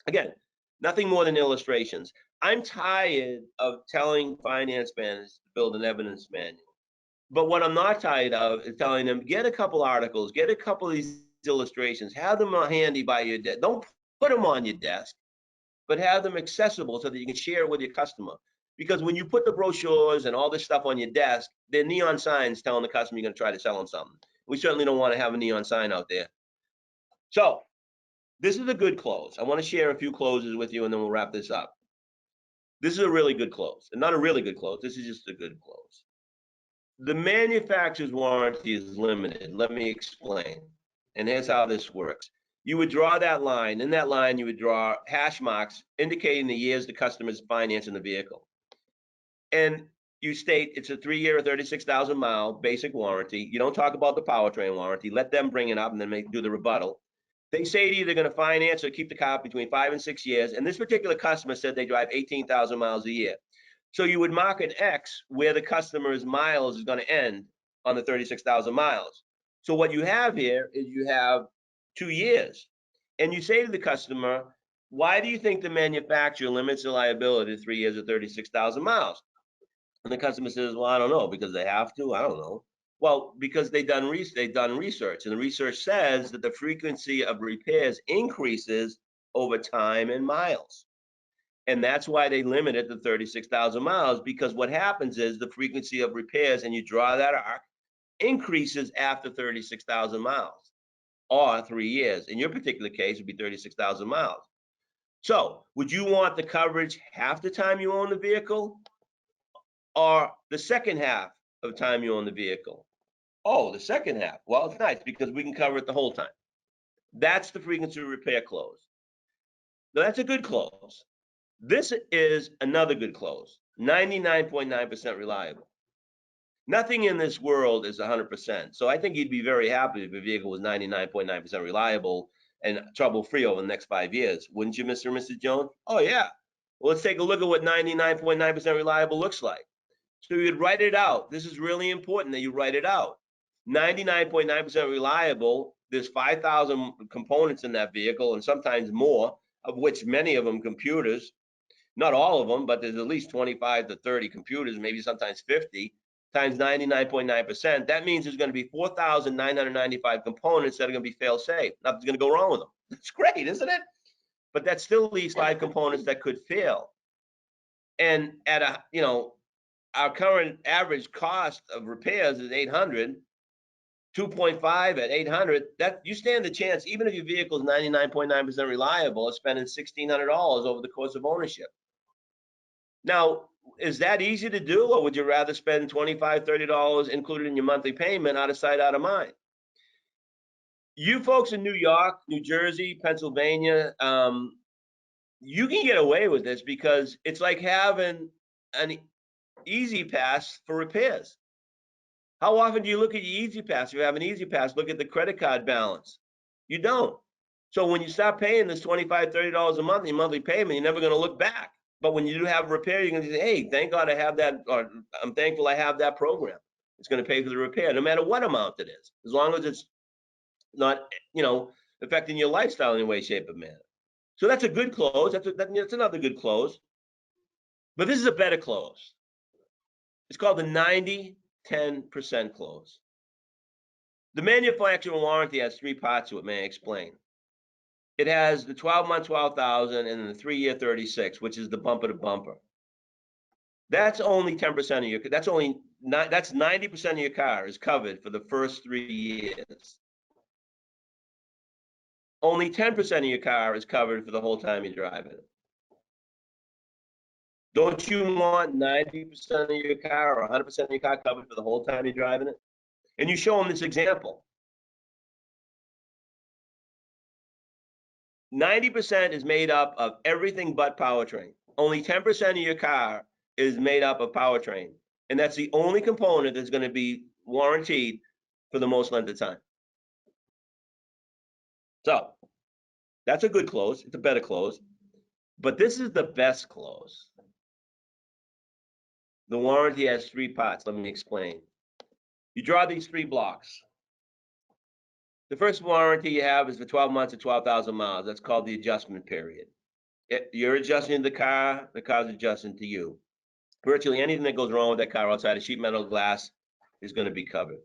Again, nothing more than illustrations. I'm tired of telling finance managers to build an evidence manual. But what I'm not tired of is telling them, get a couple articles, get a couple of these illustrations, have them handy by your desk. Don't put them on your desk, but have them accessible so that you can share it with your customer. Because when you put the brochures and all this stuff on your desk, they're neon signs telling the customer you're going to try to sell them something. We certainly don't want to have a neon sign out there. So this is a good close. I want to share a few closes with you, and then we'll wrap this up. This is a really good close, and not a really good close. This is just a good close. The manufacturer's warranty is limited. Let me explain. And here's how this works. You would draw that line. In that line, you would draw hash marks indicating the years the customer is financing the vehicle. And you state it's a 3-year or 36,000 mile basic warranty. You don't talk about the powertrain warranty. Let them bring it up and then do the rebuttal. They say to you they're going to finance or keep the car between 5 and 6 years. And this particular customer said they drive 18,000 miles a year. So you would mark an X where the customer's miles is going to end on the 36,000 miles. So what you have here is you have 2 years. And you say to the customer, why do you think the manufacturer limits the liability to 3 years or 36,000 miles? And the customer says, well, I don't know, because they have to. I don't know. Well, because they've done research, and the research says that the frequency of repairs increases over time and miles. And that's why they limit it to 36,000 miles, because what happens is the frequency of repairs, and you draw that arc, increases after 36,000 miles or 3 years. In your particular case, it would be 36,000 miles. So would you want the coverage half the time you own the vehicle or the second half of the time you own the vehicle? Oh, the second half. Well, it's nice because we can cover it the whole time. That's the frequency of repair close. Now, that's a good close. This is another good close, 99.9% reliable. Nothing in this world is 100%. So I think you'd be very happy if a vehicle was 99.9% reliable and trouble-free over the next 5 years. Wouldn't you, Mr. and Mrs. Jones? Oh, yeah. Well, let's take a look at what 99.9% reliable looks like. So you'd write it out. This is really important that you write it out. 99.9% reliable. There's 5,000 components in that vehicle, and sometimes more, of which many of them computers. Not all of them, but there's at least 25 to 30 computers, maybe sometimes 50, times 99.9%. That means there's going to be 4,995 components that are going to be fail-safe. Nothing's going to go wrong with them. That's great, isn't it? But that still leaves 5 components that could fail. And at a, our current average cost of repairs is $800, 2.5 at 800. That you stand a chance, even if your vehicle is 99.9% reliable, of spending $1,600 over the course of ownership. Now, is that easy to do, or would you rather spend $25, $30 included in your monthly payment, out of sight, out of mind? You folks in New York, New Jersey, Pennsylvania, you can get away with this because it's like having an easy pass for repairs. How often do you look at your easy pass? If you have an easy pass, look at the credit card balance. You don't. So when you start paying this $25, $30 a month, your monthly payment, you're never going to look back. But when you do have a repair, you're going to say, hey, thank God I have that, or I'm thankful I have that program. It's going to pay for the repair, no matter what amount it is, as long as it's not, affecting your lifestyle in any way, shape, or manner. So that's a good close. That's another good close. But this is a better close. It's called the 90-10% close. The manufacturer warranty has 3 parts to it, may I explain? It has the 12-month 12,000 and the 3-year 36, which is the bumper to bumper. That's only 10% of your, that's 90% of your car is covered for the first 3 years. Only 10% of your car is covered for the whole time you're driving it. Don't you want 90% of your car or 100% of your car covered for the whole time you're driving it? And you show them this example. 90% is made up of everything but powertrain. only 10% of your car is made up of powertrain. And that's the only component that's going to be warranted for the most length of time. So that's a good close. It's a better close. But this is the best close. The warranty has 3 parts. Let me explain. You draw these 3 blocks. The first warranty you have is for 12 months or 12,000 miles. That's called the adjustment period. You're adjusting the car's adjusting to you. Virtually anything that goes wrong with that car outside of sheet metal glass is going to be covered.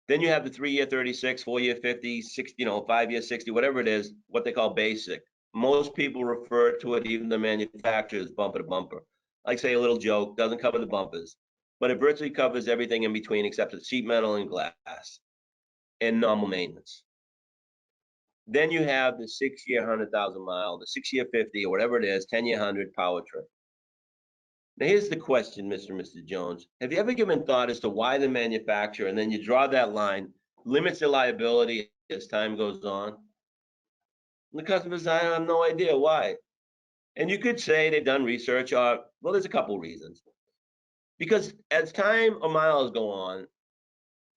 Then you have the 3-year 36, 4-year 50, 60, 5-year 60, whatever it is, what they call basic. Most people refer to it, even the manufacturers, bumper to bumper. Like say a little joke, doesn't cover the bumpers, but it virtually covers everything in between except the sheet metal and glass and normal maintenance. Then you have the 6-year 100,000 mile, the 6-year 50, or whatever it is, 10-year 100 powertrain. Now here's the question, Mr. Jones. Have you ever given thought as to why the manufacturer, and then you draw that line, limits their liability as time goes on? And the customer says, I have no idea why. And you could say they've done research, or, well, there's a couple reasons. Because as time or miles go on,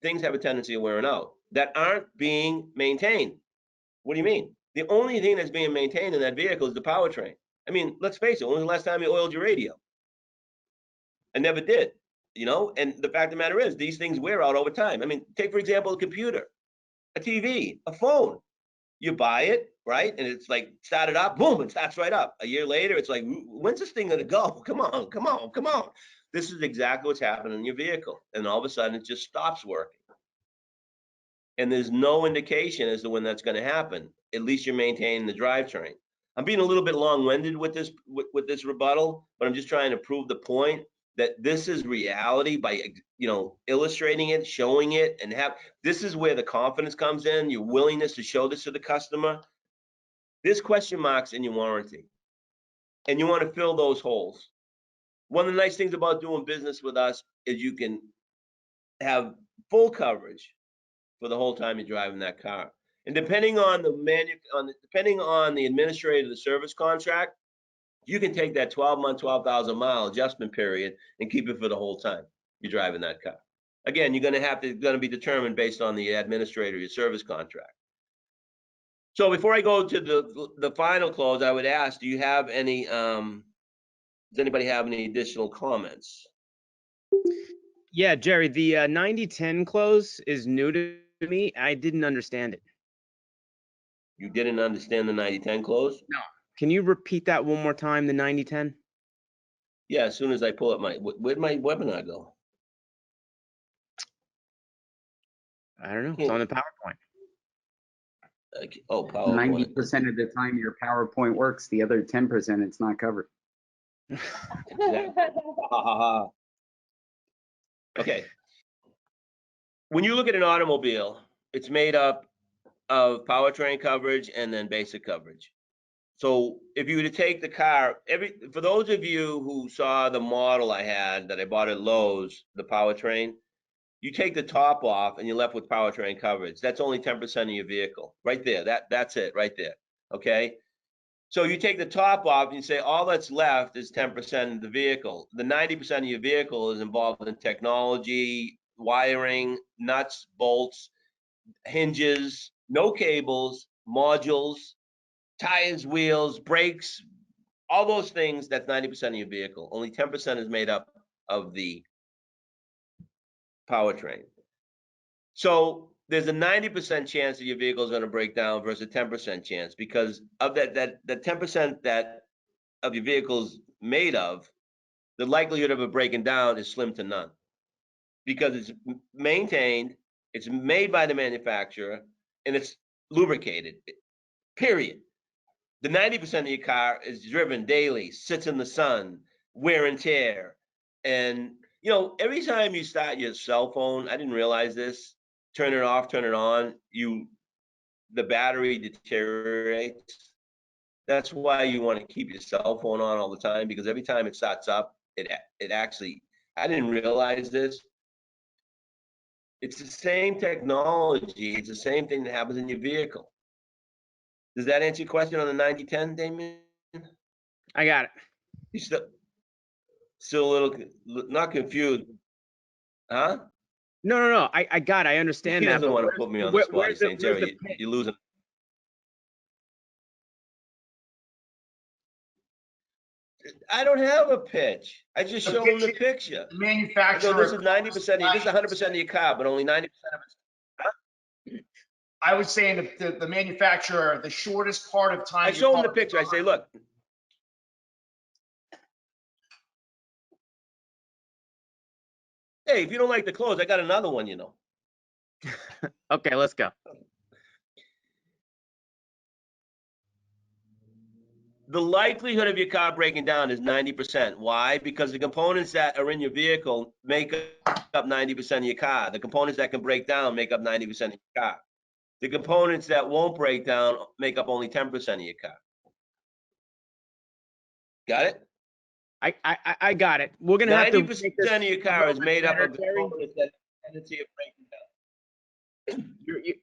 things have a tendency of wearing out that aren't being maintained. What do you mean? The only thing that's being maintained in that vehicle is the powertrain. I mean, let's face it, when was the last time you oiled your radio? I never did, and the fact of the matter is these things wear out over time. I mean, take, for example, a computer, a TV, a phone. You buy it, right? And it's like started up, boom, it starts right up. A year later, it's like, when's this thing gonna go? Come on, come on, come on. This is exactly what's happening in your vehicle. And all of a sudden it just stops working. And there's no indication as to when that's going to happen. At least you're maintaining the drivetrain. I'm being a little bit long-winded with this rebuttal, but I'm just trying to prove the point that this is reality by illustrating it, showing it, and this is where the confidence comes in, your willingness to show this to the customer. There's question marks in your warranty, and you want to fill those holes. One of the nice things about doing business with us is you can have full coverage for the whole time you're driving that car. And depending on the administrator of the service contract, you can take that 12-month, 12,000 mile adjustment period and keep it for the whole time you're driving that car. Again, you're going to be determined based on the administrator of your service contract. So before I go to the final close, I would ask, do you have any? Does anybody have any additional comments? Yeah, Gerry, the 90-10 close is new to me. I didn't understand it. You didn't understand the 90-10 close? No. Can you repeat that one more time, the 90-10? Yeah, as soon as I pull up where'd my webinar go? I don't know. It's on the PowerPoint. Oh, PowerPoint. 90% of the time your PowerPoint works, the other 10% it's not covered. Exactly. Okay. When you look at an automobile, it's made up of powertrain coverage and then basic coverage. So if you were to take the car, for those of you who saw the model I had that I bought at Lowe's, the powertrain, you take the top off and you're left with powertrain coverage. That's only 10% of your vehicle, right there. That's it, right there. Okay. So you take the top off and you say all that's left is 10% of the vehicle. The 90% of your vehicle is involved in technology, wiring, nuts, bolts, hinges, no cables, modules, tires, wheels, brakes, all those things. That's 90% of your vehicle. Only 10% is made up of the powertrain. So there's a 90% chance that your vehicle is going to break down versus a 10% chance, because of that 10% that of your vehicle's made of, the likelihood of it breaking down is slim to none, because it's maintained, it's made by the manufacturer, and it's lubricated, period. The 90% of your car is driven daily, sits in the sun, wear and tear. And, every time you start your cell phone, I didn't realize this, turn it off, turn it on, the battery deteriorates. That's why you want to keep your cell phone on all the time, because every time it starts up, it actually, I didn't realize this. It's the same technology. It's the same thing that happens in your vehicle. Does that answer your question on the 90-10, Damien? I got it. He's still a little, not confused, huh? No. I got it. I understand He that. doesn't But want to put me on the spot. He's saying, where's the Gerry, pitch? you're losing. I don't have a pitch. I just The show him the pitch- picture. The I go, manufacturer. this is 90%, this is 100% of your car, but only 90% of it. I would say the manufacturer, the shortest part of time. I show him the picture. I say, look. Hey, if you don't like the clothes, I got another one, you know. Okay, let's go. The likelihood of your car breaking down is 90%. Why? Because the components that are in your vehicle make up 90% of your car. The components that can break down make up 90% of your car. The components that won't break down make up only 10% of your car. Got it? I got it. We're gonna have to 90% make this of your a car little is bit made up better, of Gerry. components that have a tendency of breaking down.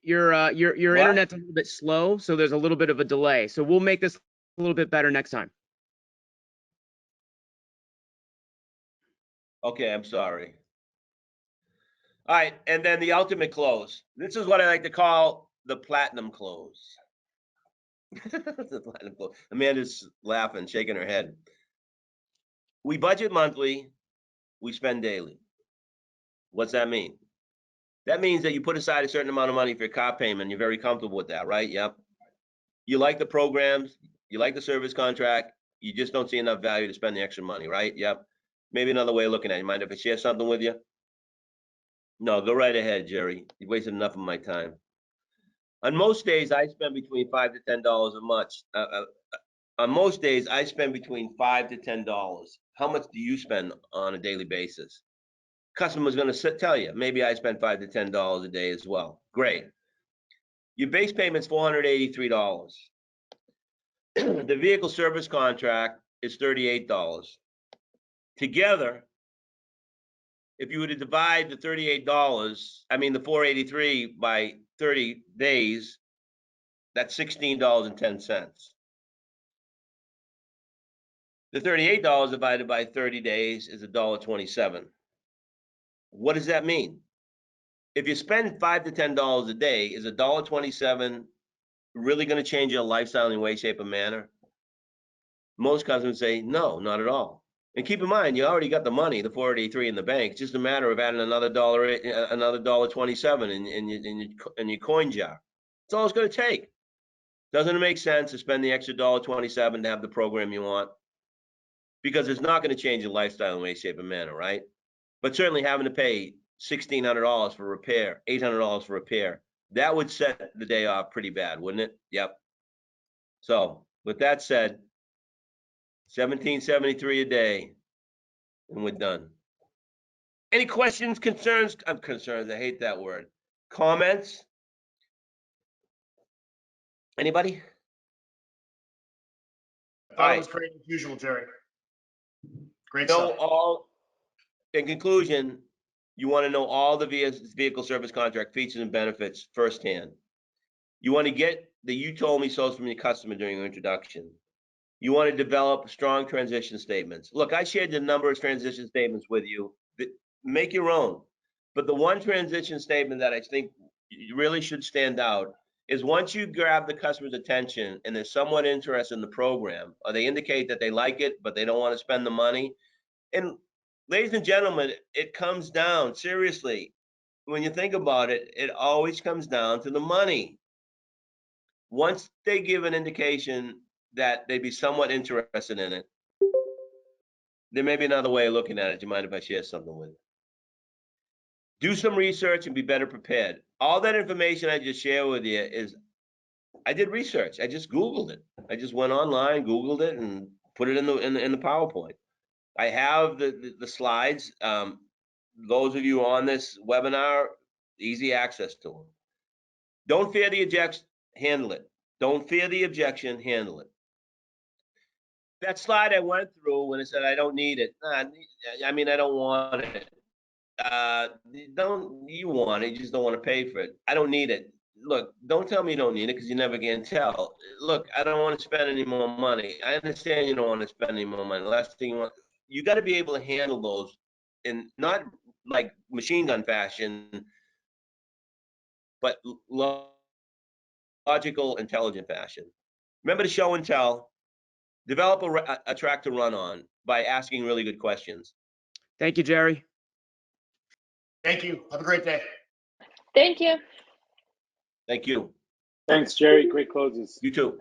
Your What? internet's a little bit slow, so there's a little bit of a delay. So we'll make this a little bit better next time. Okay, I'm sorry. All right, and then the ultimate close. This is what I like to call the platinum close. The platinum close. Amanda's laughing, shaking her head. We budget monthly, we spend daily. What's that mean? That means that you put aside a certain amount of money for your car payment. You're very comfortable with that, right? Yep. You like the programs, you like the service contract, you just don't see enough value to spend the extra money, right? Yep. Maybe another way of looking at it. You mind if I share something with you? No, go right ahead, Gerry. You've wasted enough of my time. On most days, I spend between $5 to $10 a month. On most days, I spend between $5 to $10. How much do you spend on a daily basis? Customer's going to tell you, maybe I spend $5 to $10 a day as well. Great. Your base payment's $483. The vehicle service contract is $38. Together, if you were to divide the $38, I mean the 483 by 30 days, that's $16.10. The $38 divided by 30 days is $1.27. What does that mean? If you spend $5 to $10 a day, is $1.27 really going to change your lifestyle in any way, shape, or manner? Most customers say, no, not at all. And keep in mind, you already got the money, the 483 in the bank. It's just a matter of adding another $1.27 in your coin jar. That's all it's going to take. Doesn't it make sense to spend the extra $1.27 to have the program you want? Because it's not going to change your lifestyle in way, shape, and manner, right? But certainly having to pay $1,600 for repair, $800 for repair, that would set the day off pretty bad, wouldn't it? Yep. So with that said, $1,773 a day, and we're done. Any questions, concerns? I'm concerned. I hate that word. Comments? Anybody? I thought it was great as usual, Gerry. Great Know stuff. all. In conclusion, you want to know all the vehicle service contract features and benefits firsthand. You want to get the "you told me so" from your customer during your introduction. You want to develop strong transition statements. Look, I shared a number of transition statements with you. Make your own. But the one transition statement that I think really should stand out is once you grab the customer's attention and they're somewhat interested in the program, or they indicate that they like it, but they don't want to spend the money. And ladies and gentlemen, it comes down, seriously, when you think about it, it always comes down to the money. Once they give an indication that they'd be somewhat interested in it, there may be another way of looking at it. Do you mind if I share something with you? Do some research and be better prepared. All that information I just shared with you is, I did research. I just Googled it. I just went online, Googled it, and put it in the PowerPoint. I have the slides. Those of you on this webinar, easy access to them. Don't fear the objection, handle it. Don't fear the objection, handle it. That slide I went through when it said I don't need it. I mean, I don't want it. You want it, you just don't want to pay for it. I don't need it. look, don't tell me you don't need it because you never can tell. Look, I don't want to spend any more money. I understand you don't want to spend any more money. Last thing you got to be able to handle those in not like machine gun fashion, but logical, intelligent fashion. Remember to show and tell. Develop a track to run on by asking really good questions. Thank you, Gerry. Thank you. Have a great day. Thank you. Thank you. Thanks, Gerry. Great closes. You too.